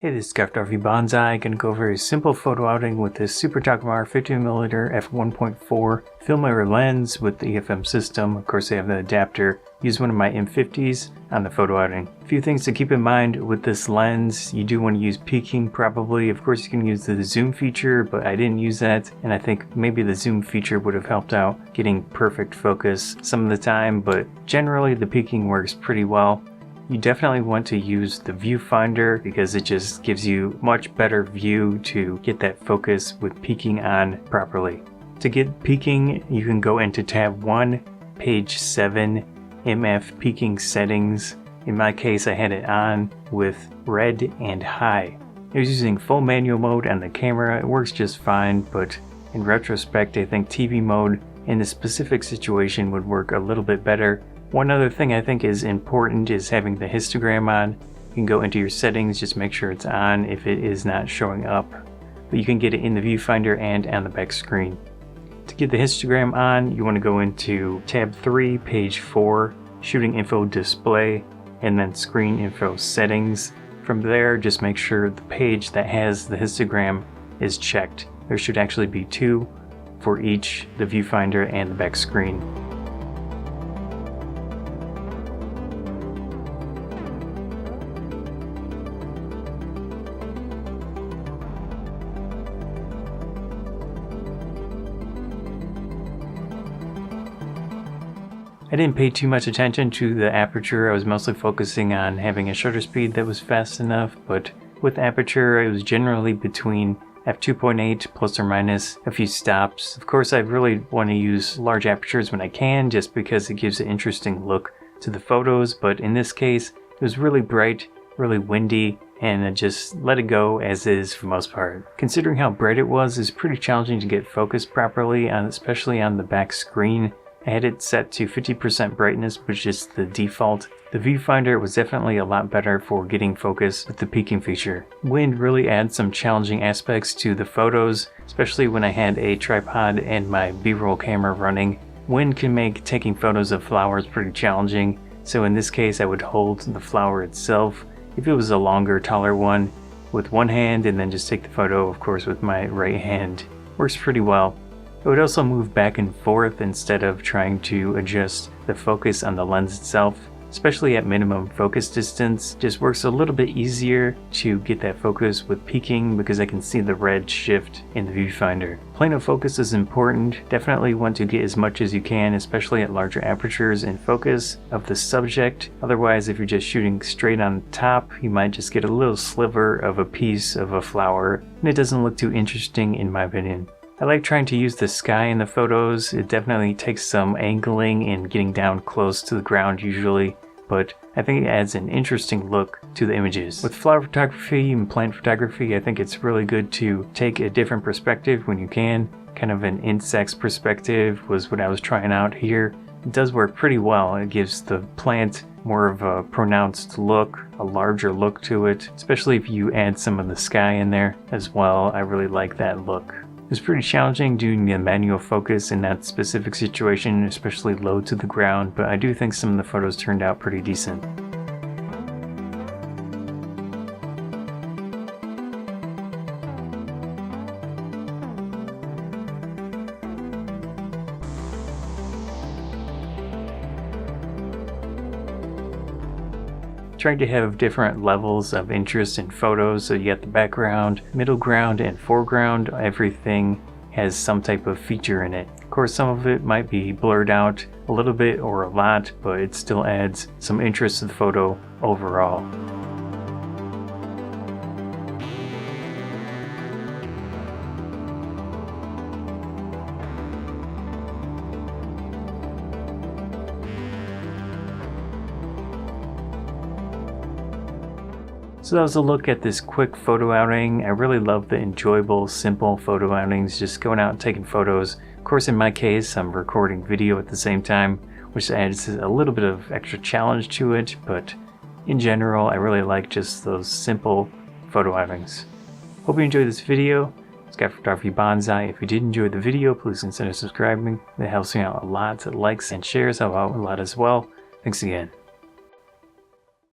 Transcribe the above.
Hey, this is Scott Photography Bonsai. Gonna go over a simple photo outing with this Super Takumar 50mm f1.4 film mirror lens with the EFM system. Of course, I have the adapter. Use one of my M50s on the photo outing. A few things to keep in mind with this lens. You do want to use peaking probably. Of course, you can use the zoom feature, but I didn't use that. And I think maybe the zoom feature would have helped out getting perfect focus some of the time, but generally the peaking works pretty well. You definitely want to use the viewfinder because it just gives you much better view to get that focus with peaking on properly. To get peaking, you can go into tab 1, page 7, MF peaking settings. In my case, I had it on with red and high. I was using full manual mode on the camera. It works just fine, but in retrospect, I think TV mode in this specific situation would work a little bit better. One other thing I think is important is having the histogram on. You can go into your settings, just make sure it's on if it is not showing up. But you can get it in the viewfinder and on the back screen. To get the histogram on, you want to go into tab 3, page 4, shooting info display, and then screen info settings. From there, just make sure the page that has the histogram is checked. There should actually be 2 for each, the viewfinder and the back screen. I didn't pay too much attention to the aperture. I was mostly focusing on having a shutter speed that was fast enough, but with aperture it was generally between f2.8 plus or minus a few stops. Of course, I really want to use large apertures when I can just because it gives an interesting look to the photos, but in this case it was really bright, really windy, and I just let it go as is for the most part. Considering how bright it was, it's pretty challenging to get focused properly, especially on the back screen. I had it set to 50% brightness, which is the default. The viewfinder was definitely a lot better for getting focus with the peaking feature. Wind really adds some challenging aspects to the photos, especially when I had a tripod and my B-roll camera running. Wind can make taking photos of flowers pretty challenging, so in this case I would hold the flower itself. If it was a longer, taller one, with one hand and then just take the photo, of course, with my right hand. Works pretty well. I would also move back and forth instead of trying to adjust the focus on the lens itself, especially at minimum focus distance. Just works a little bit easier to get that focus with peaking because I can see the red shift in the viewfinder. Plane of focus is important. Definitely want to get as much as you can, especially at larger apertures, in focus of the subject. Otherwise, if you're just shooting straight on top, you might just get a little sliver of a piece of a flower, and it doesn't look too interesting in my opinion. I like trying to use the sky in the photos. It definitely takes some angling and getting down close to the ground usually, but I think it adds an interesting look to the images. With flower photography and plant photography, I think it's really good to take a different perspective when you can. Kind of an insect's perspective was what I was trying out here. It does work pretty well. It gives the plant more of a pronounced look, a larger look to it, especially if you add some of the sky in there as well. I really like that look. It was pretty challenging doing the manual focus in that specific situation, especially low to the ground, but I do think some of the photos turned out pretty decent. Trying to have different levels of interest in photos, so you got the background, middle ground, and foreground. Everything has some type of feature in it. Of course, some of it might be blurred out a little bit or a lot, but it still adds some interest to the photo overall. So that was a look at this quick photo outing. I really love the enjoyable, simple photo outings, just going out and taking photos. Of course, in my case, I'm recording video at the same time, which adds a little bit of extra challenge to it, but in general, I really like just those simple photo outings. Hope you enjoyed this video. Scott Photography Bonsai. If you did enjoy the video, please consider subscribing. That helps me out a lot. Likes and shares help out a lot as well. Thanks again.